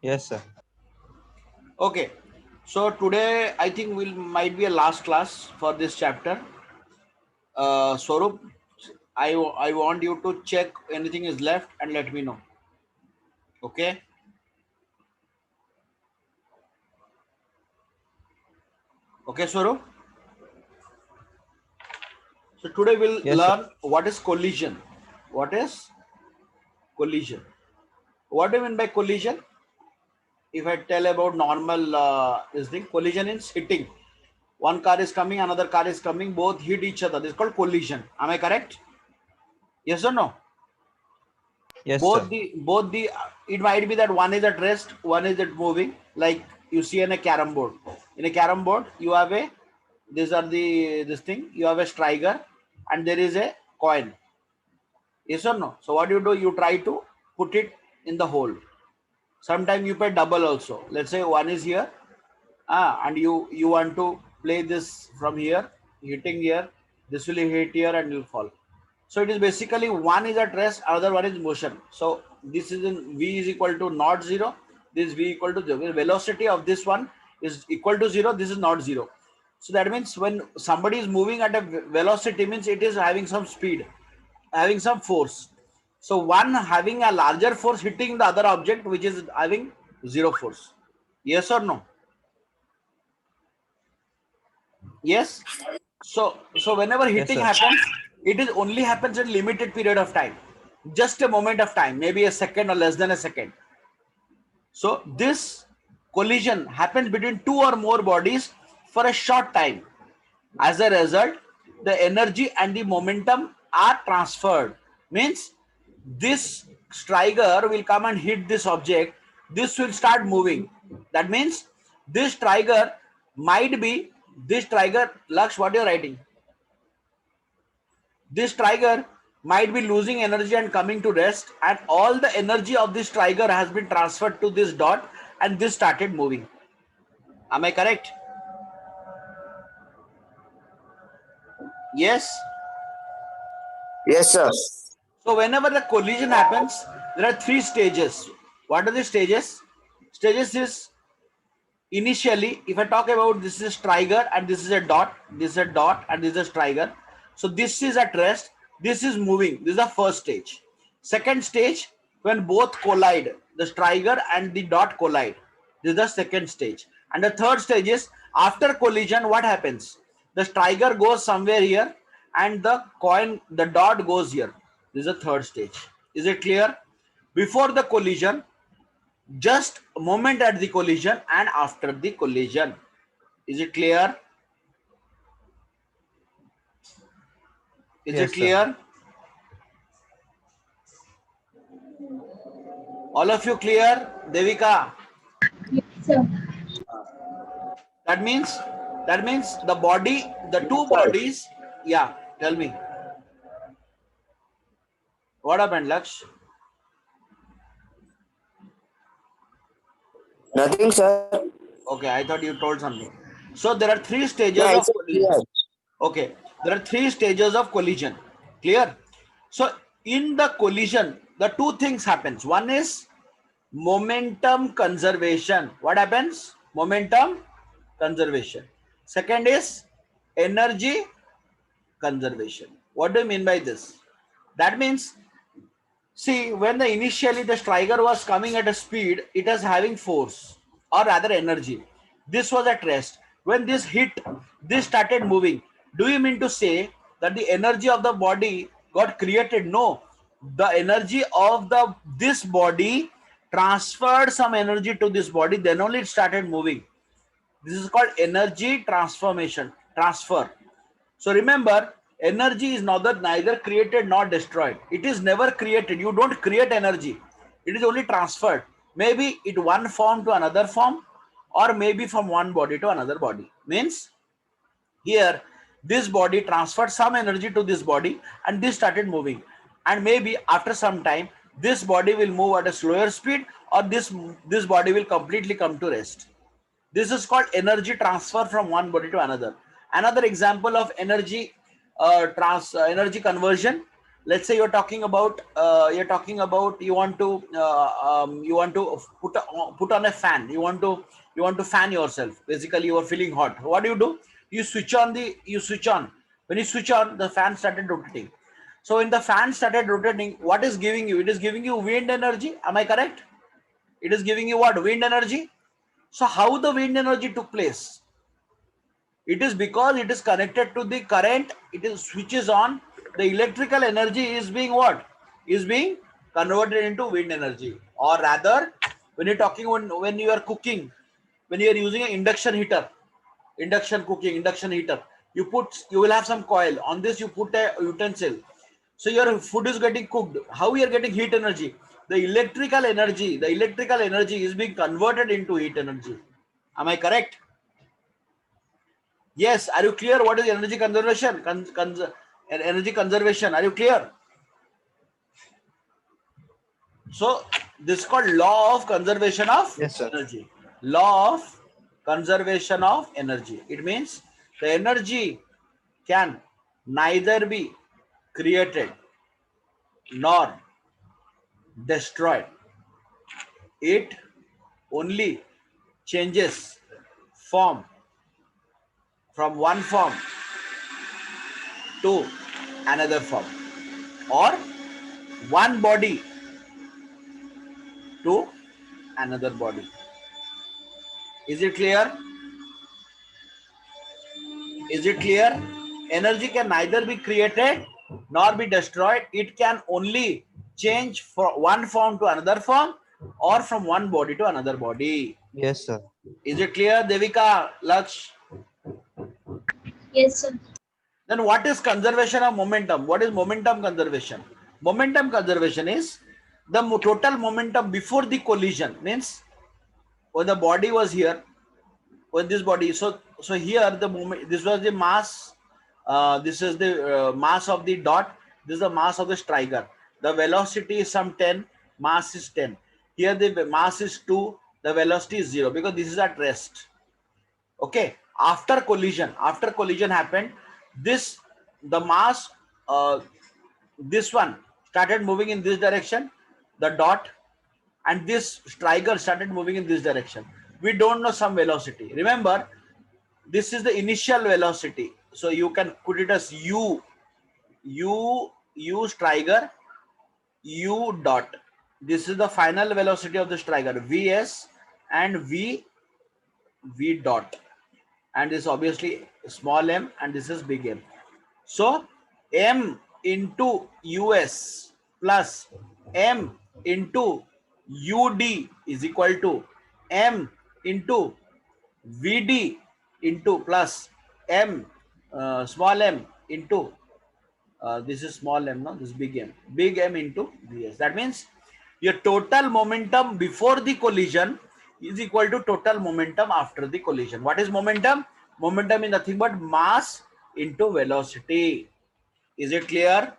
Yes, sir. Okay. So today I think will might be a last class for this chapter. Swarup, I want you to check anything is left and let me know. Okay. Okay, Swarup. So today we'll Yes, sir. learn what is collision. What is collision? What do you mean by collision? If I tell about normal this thing, collision is hitting. One car is coming, another car is coming, both hit each other. This is called collision. Am I correct? Yes or no? Yes, sir. Both the it might be that one is at rest, one is at moving. Like you see in a carom board. In a carom board, you have a these are the this thing. You have a striker, and there is a coin. Yes or no? So what do? You try to put it in the hole. Sometimes you pay double also. Let's say one is here, and you want to play this from here, hitting here. This will hit here and will fall. So it is basically one is at rest, other one is motion. So this is in v is equal to not zero. This v equal to 0. The velocity of this one is equal to 0. This is not 0. So that means when somebody is moving at a velocity means it is having some speed, having some force. So one having a larger force hitting the other object which is having zero force. Yes or no? Yes. So whenever Yes, hitting sir. happens, it is only happens in limited period of time, just a moment of time, maybe a second or less than a second. So this collision happens between two or more bodies for a short time. As a result, the energy and the momentum are transferred. Means this striker will come and hit this object. This will start moving. That means this striker might be this striker. Laksh, what you're writing? This striker might be losing energy and coming to rest, and all the energy of this striker has been transferred to this dot, and this started moving. Am I correct? Yes. Yes, sir. So whenever the collision happens, there are three stages. What are the stages? Stages is initially, if I talk about this is striker and this is a dot, this is a dot and this is a striker. So this is at rest, this is moving. This is the first stage. Second stage, when both collide, the striker and the dot collide. This is the second stage. And the third stage is after collision, what happens? The striker goes somewhere here and the coin, the dot goes here. This is the third stage. Is it clear? Before the collision, just a moment at the collision and after the collision. Is it clear? Is it Yes, sir. clear? All of you clear? Devika. So, That means the body, the two Sir. bodies. Yeah, tell me. What happened, Laksh? Nothing, sir. Okay, I thought you told something. So there are three No, stages I of said collision. clear. Okay, there are three stages of collision. Clear? So in the collision, the two things happens. One is momentum conservation. What happens? Momentum conservation. Second is energy conservation. What do you mean by this? That means, see, when the initially the striker was coming at a speed, it was having force or rather energy. This was at rest. When this hit, this started moving. Do you mean to say that the energy of the body got created? No. The energy of the this body transferred some energy to this body, then only it started moving. This is called energy transformation, transfer. So remember, energy is neither created nor destroyed. It is never created. You don't create energy. It is only transferred. Maybe it one form to another form, or maybe from one body to another body. Means here, this body transferred some energy to this body and this started moving. And maybe after some time, this body will move at a slower speed, or this body will completely come to rest. This is called energy transfer from one body to another. Another example of energy energy conversion. let's say you're talking about you want to put on a fan. You want to fan yourself. Basically, you are feeling hot. What do? You switch on when you switch on, the fan started rotating. So when the fan started rotating, what is giving you? It is giving you wind energy. Am I correct? It is giving you what? Wind energy. So how the wind energy took place? It is because it is connected to the current. It is switches on. The electrical energy is being what? Is being converted into wind energy. Or rather, when you're talking when you are cooking, when you are using an induction heater, induction heater, you will have some coil. On this you put a utensil. So your food is getting cooked. How we are getting heat energy? The electrical energy is being converted into heat energy. Am I correct? Yes. Are you clear? What is energy conservation? Energy conservation. Are you clear? So this is called law of conservation of Yes, sir. energy. Law of conservation of energy. It means the energy can neither be created nor destroyed. It only changes form from one form to another form, or one body to another body. Is it clear? Is it clear? Energy can neither be created nor be destroyed. It can only change from one form to another form, or from one body to another body. Yes, sir. Is it clear, Devika, Laksh? Yes, sir. Then what is conservation of momentum? What is momentum conservation? Momentum conservation is the total momentum before the collision. Means when the body was here, when this body, so here the moment, this was the mass, this is the mass of the dot, this is the mass of the striker. The velocity is some 10, mass is 10. Here the mass is 2, the velocity is 0, because this is at rest. Okay, after collision happened, this the mass, this one started moving in this direction, the dot, and this striker started moving in this direction. We don't know some velocity. Remember, this is the initial velocity, so you can put it as u striker, u dot. This is the final velocity of the striker, vs, and v dot, and this is obviously small m, and this is big M. So m into us plus m into ud is equal to m into vd into plus m, small m into this is small m, no, this is big M into vs. That means your total momentum before the collision is equal to total momentum after the collision. What is momentum? Momentum is nothing but mass into velocity. Is it clear?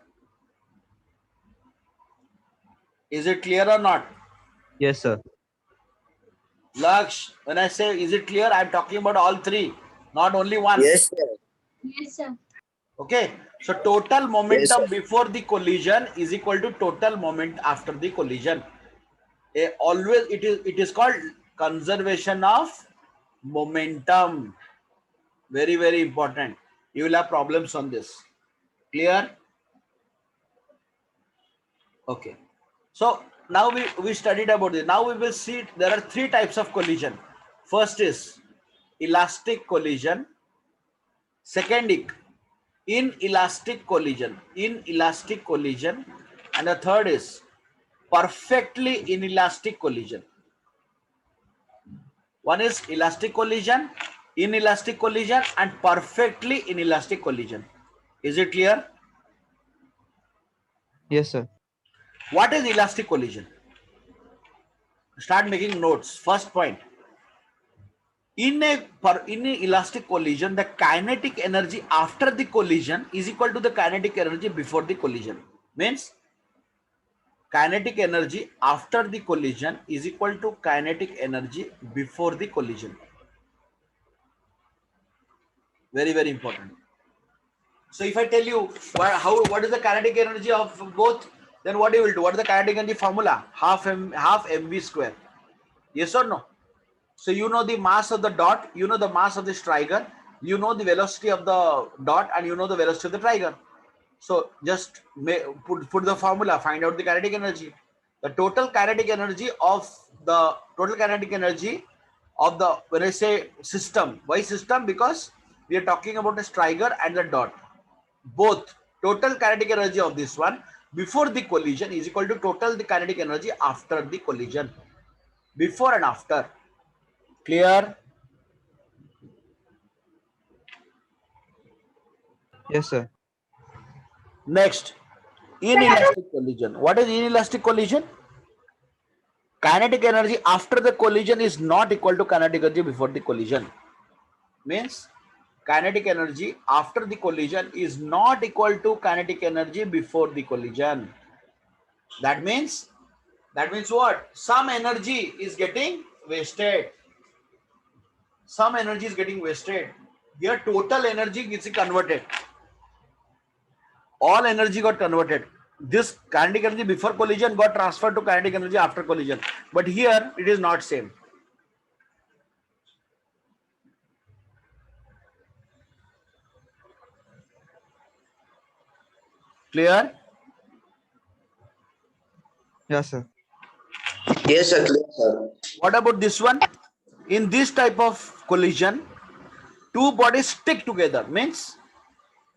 Is it clear or not? Yes, sir. Laksh, when I say is it clear, I'm talking about all three, not only one. Yes, sir. Yes, sir. Okay, so total Yes, momentum sir. before the collision is equal to total moment after the collision. Always it is called conservation of momentum. Very, very important. You will have problems on this. Clear? Okay. So now we studied about it. Now we will see there are three types of collision. First is elastic collision. Second is inelastic collision. Inelastic collision. And the third is perfectly inelastic collision. One is elastic collision, inelastic collision, and perfectly inelastic collision. Is it clear? Yes, sir. What is elastic collision? Start making notes. First point. In a elastic collision, the kinetic energy after the collision is equal to the kinetic energy before the collision. Means kinetic energy after the collision is equal to kinetic energy before the collision. Very, very important. So if I tell you what is the kinetic energy of both, then what you will do? What is the kinetic energy formula? Half mv square. Yes or no? So you know the mass of the dot, you know the mass of the striker, you know the velocity of the dot, and you know the velocity of the trigger. So just put the formula, find out the kinetic energy. The total kinetic energy of the when I say system, why system? Because we are talking about the striker and the dot. Both total kinetic energy of this one before the collision is equal to total the kinetic energy after the collision. Before and after. Clear? Yes, sir. Next, inelastic collision. What is inelastic collision? Kinetic energy after the collision is not equal to kinetic energy before the collision. Means kinetic energy after the collision is not equal to kinetic energy before the collision. That means what? Some energy is getting wasted. Some energy is getting wasted. Here total energy is converted. All energy got converted. This kinetic energy before collision got transferred to kinetic energy after collision. But here it is not same. Clear? Yes, sir. Yes, sir. Clear, sir. What about this one? In this type of collision, two bodies stick together. Means,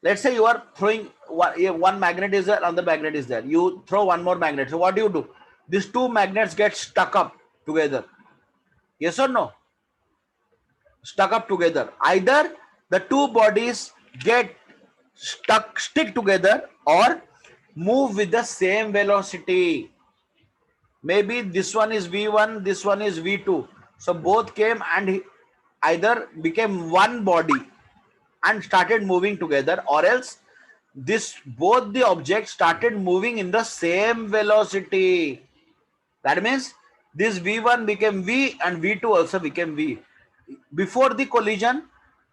let's say you are throwing one magnet is there, another magnet is there. You throw one more magnet. So what do? These two magnets get stuck up together. Yes or no? Stuck up together. Either the two bodies get stick together or move with the same velocity. Maybe this one is v1, this one is v2. So both came and either became one body and started moving together, or else both the objects started moving in the same velocity. That means this v1 became v and v2 also became v. Before the collision,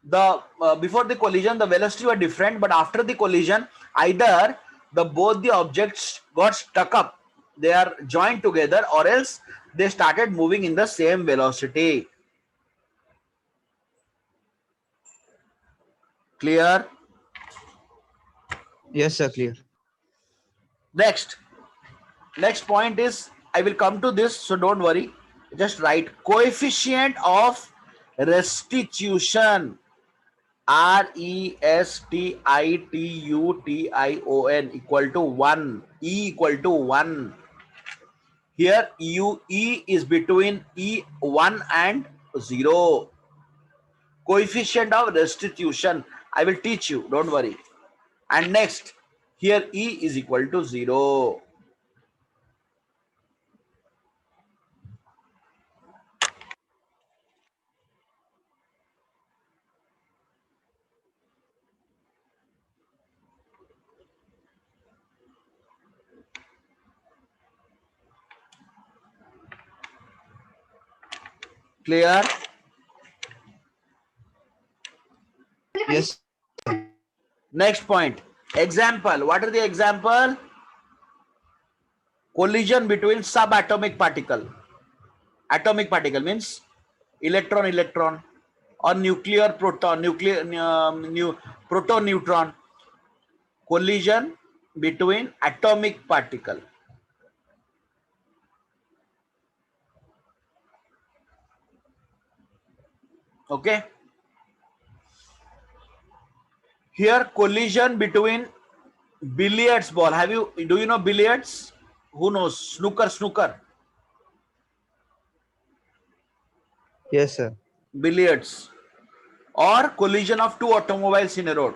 the velocity were different, but after the collision, either both the objects got stuck up, they are joined together, or else they started moving in the same velocity. Clear? Yes, sir. Clear. Next point is, I will come to this, so don't worry. Just write coefficient of restitution. restitution equal to 1. E equal to 1. Here E is between E1 and 0. Coefficient of restitution. I will teach you, don't worry. And next, here E is equal to 0. Clear? Yes. Next point. Example. What are the example? Collision between subatomic particle. Atomic particle means electron or nuclear proton, proton neutron. Collision between atomic particle. Okay. Here collision between billiards ball. Do you know billiards? Who knows? Snooker. Yes, sir. Billiards. Or collision of two automobiles in a road.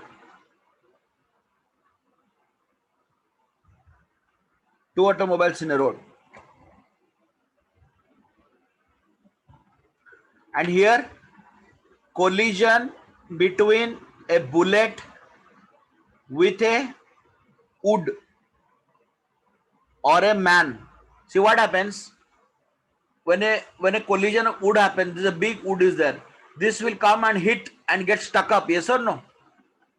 Two automobiles in a road. And here collision between a bullet with a wood or a man. See what happens when a collision would happen. There's a big wood is there. This will come and hit and get stuck up. Yes or no?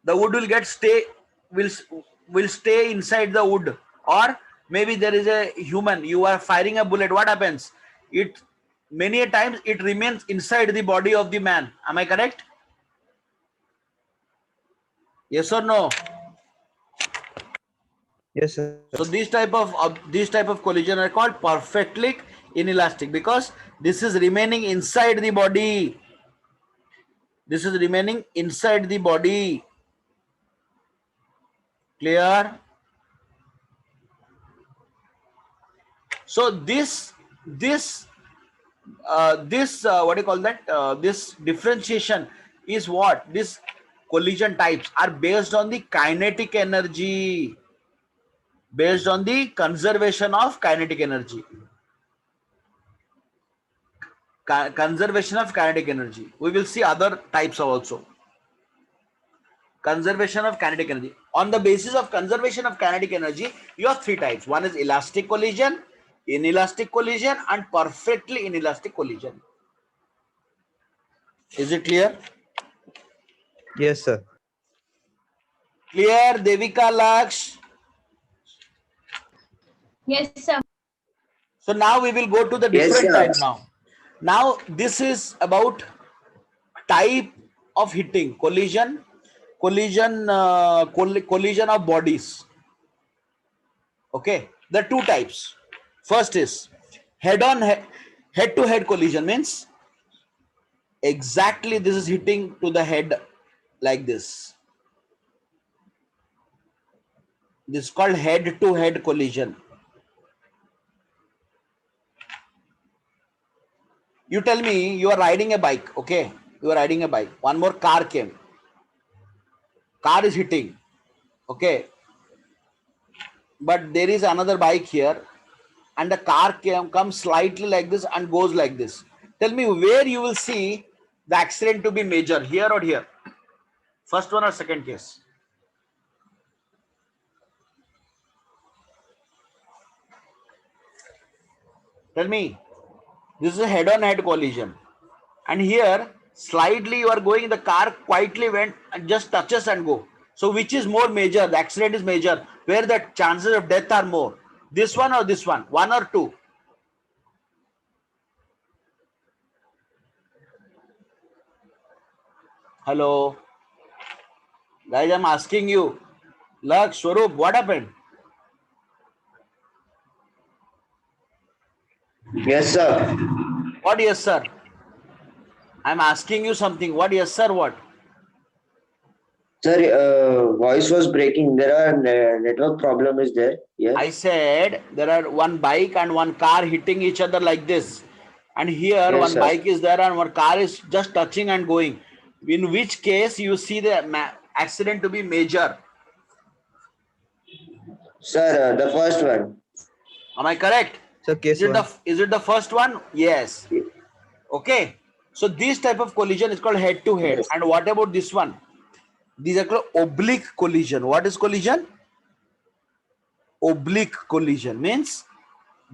The wood will get stay will will stay inside the wood, or maybe there is a human, you are firing a bullet, what happens? It many a times it remains inside the body of the man. Am I correct? Yes or no? Yes, sir. So these type of collision are called perfectly inelastic, because this is remaining inside the body. This is remaining inside the body. Clear? So this what do you call that? This differentiation is what? This collision types are based on the kinetic energy, based on the conservation of kinetic energy. Conservation of kinetic energy. We will see other types also. Conservation of kinetic energy. On the basis of conservation of kinetic energy, you have three types. One is elastic collision, inelastic collision, and perfectly inelastic collision. Is it clear? Yes, sir. Clear, Devika, Laksh? Yes, sir. So now we will go to the Yes, different sir. type now. Now this is about type of hitting, collision of bodies. Okay, there are two types. First is head to head collision, means exactly this is hitting to the head like this. This is called head to head collision. You tell me, you are riding a bike, okay? You are riding a bike. One more car came. Car is hitting, okay? But there is another bike here, and the car comes slightly like this and goes like this. Tell me where you will see the accident to be major, here or here? First one or second case? Tell me. This is a head-on-head collision. And here, slightly you are going, the car quietly went and just touches and go. So which is more major? The accident is major. Where the chances of death are more? This one or this one? One or two? Hello? Guys, I'm asking you. Laksh, Swaroop, what happened? Yes, sir. What yes, sir? I'm asking you something. What yes, sir? What? Sir, voice was breaking. There are network problem is there. Yes. I said there are one bike and one car hitting each other like this. And here Yes, one sir. bike is there and one car is just touching and going. In which case you see the accident to be major? Sir, the first one. Am I correct? Sir, case one. Is it the first one? Yes. Okay. So this type of collision is called head to head. Yes. And what about this one? These are called oblique collision. What is collision? Oblique collision means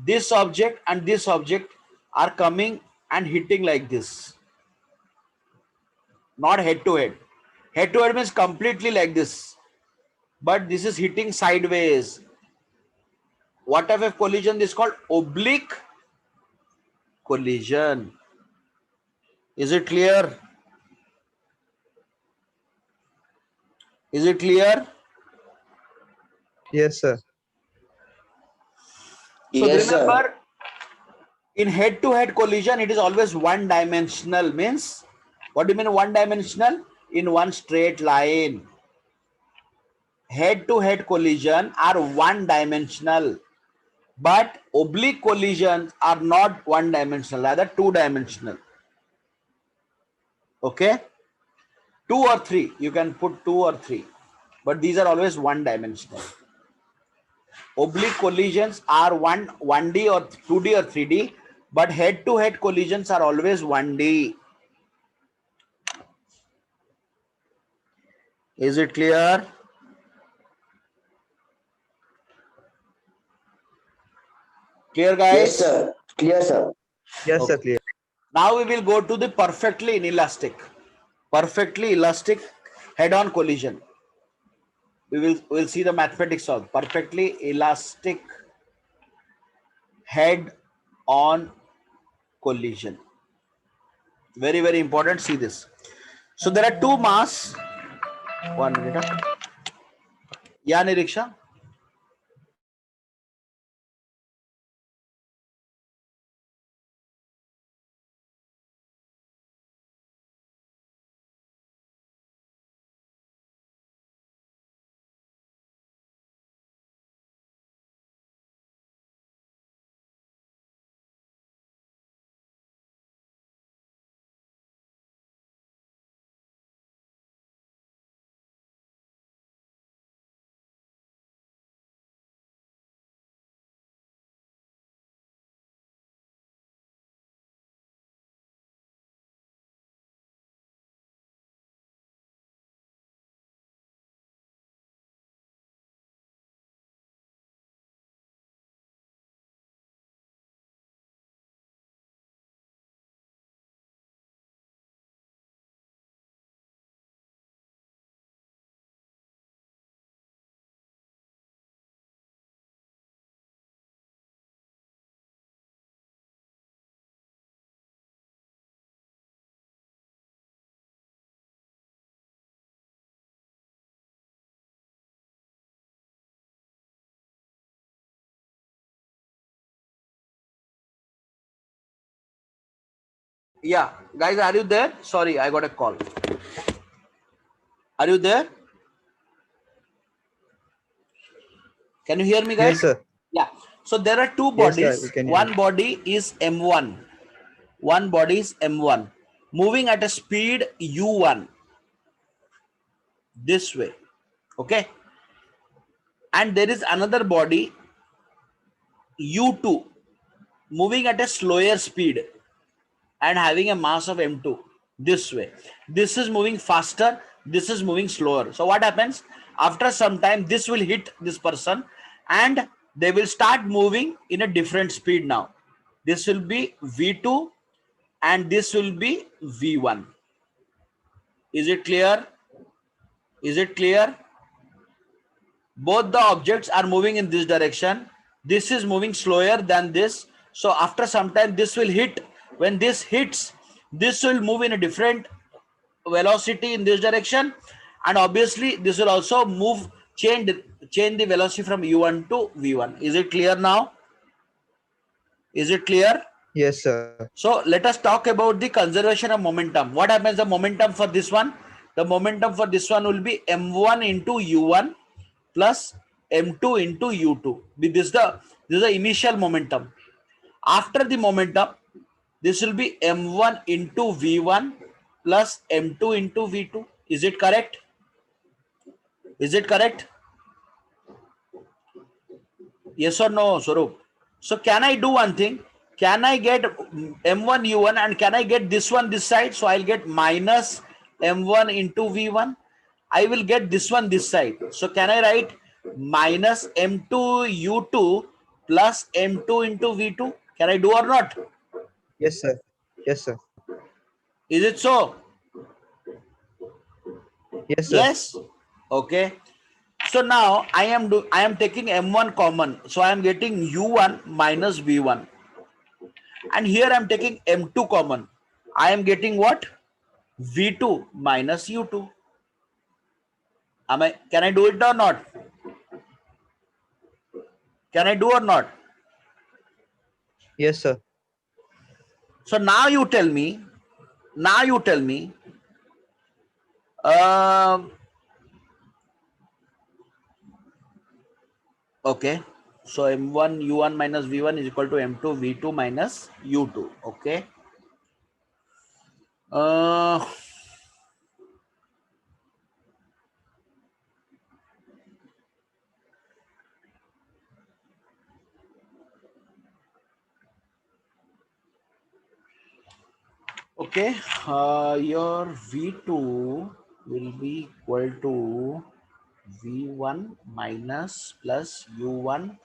this object and this object are coming and hitting like this. Not head to head. Head to head means completely like this. But this is hitting sideways. What type of collision is called? Oblique collision. Is it clear? Is it clear? Yes, sir. So Yes, sir. remember, in head to head collision, it is always one dimensional. Means, what do you mean one dimensional? In one straight line. Head to head collision are one dimensional. But oblique collisions are not one dimensional, rather two dimensional. Okay? Two or three. You can put two or three. But these are always one dimensional. Oblique collisions are 1D or 2D or 3D, but head to head collisions are always 1D. Is it clear? Clear, guys? Yes, sir. Clear, sir. Yes, sir, Okay. clear. Now we will go to the perfectly inelastic. Perfectly elastic head-on collision. we'll see the mathematics of perfectly elastic head on collision. Very, very important. See this. So there are two mass. 1 minute. Yeah, Niriksha. Yeah, guys, are you there? Sorry, I got a call. Are you there? Can you hear me, guys? Yes, sir. Yeah. So there are two Yes, sir. bodies. We can hear One you. body is M1. One body is M1 moving at a speed U1 this way. Okay. And there is another body U2 moving at a slower speed and having a mass of M2 this way. This is moving faster, this is moving slower. So what happens? After some time, this will hit this person and they will start moving in a different speed now. This will be V2 and this will be V1. Is it clear? Is it clear? Both the objects are moving in this direction. This is moving slower than this. So after some time, this will hit. When this hits, this will move in a different velocity in this direction, and obviously this will also move, change the velocity from u1 to v1. Is it clear now? Is it clear? Yes, sir. So let us talk about the conservation of momentum. What happens? The momentum for this one, the momentum for this one will be m1 into u1 plus m2 into u2. This is the initial momentum. After the momentum, this will be m1 into v1 plus m2 into v2. Is it correct? Is it correct? Yes or no, Swaroop? So can I do one thing? Can I get m1 u1 and can I get this one this side? So I'll get minus m1 into v1. I will get this one this side. So can I write minus m2 u2 plus m2 into v2? Can I do or not? Yes, sir. Yes, sir. Is it so? Yes, sir. Yes. Okay. So now I am taking m1 common. So I am getting u1 minus v1. And here I am taking m2 common. I am getting what? v2 minus u2. Can I do it or not? Can I do or not? Yes, sir. So now you tell me. Now you tell me. Um, okay. So m1 u1 minus v1 is equal to m2 v2 minus u2. Okay. Uh, okay. Your v2 will be equal to v1 minus plus u1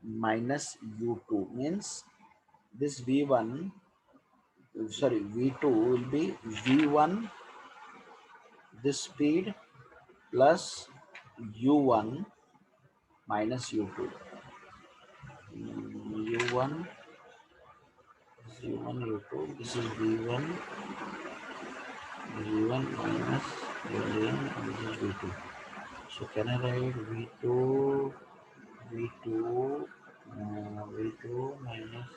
minus u2, means this v1, sorry, v2 will be v1 this speed plus u1 minus u2. u1 u1 u2. This is v1 minus v1. This is v2. So can I write v2 minus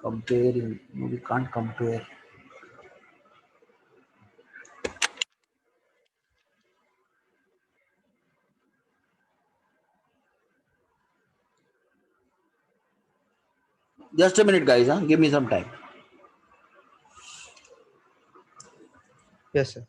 comparing? No, we can't compare. Just a minute, guys. Give me some time. Yes, sir.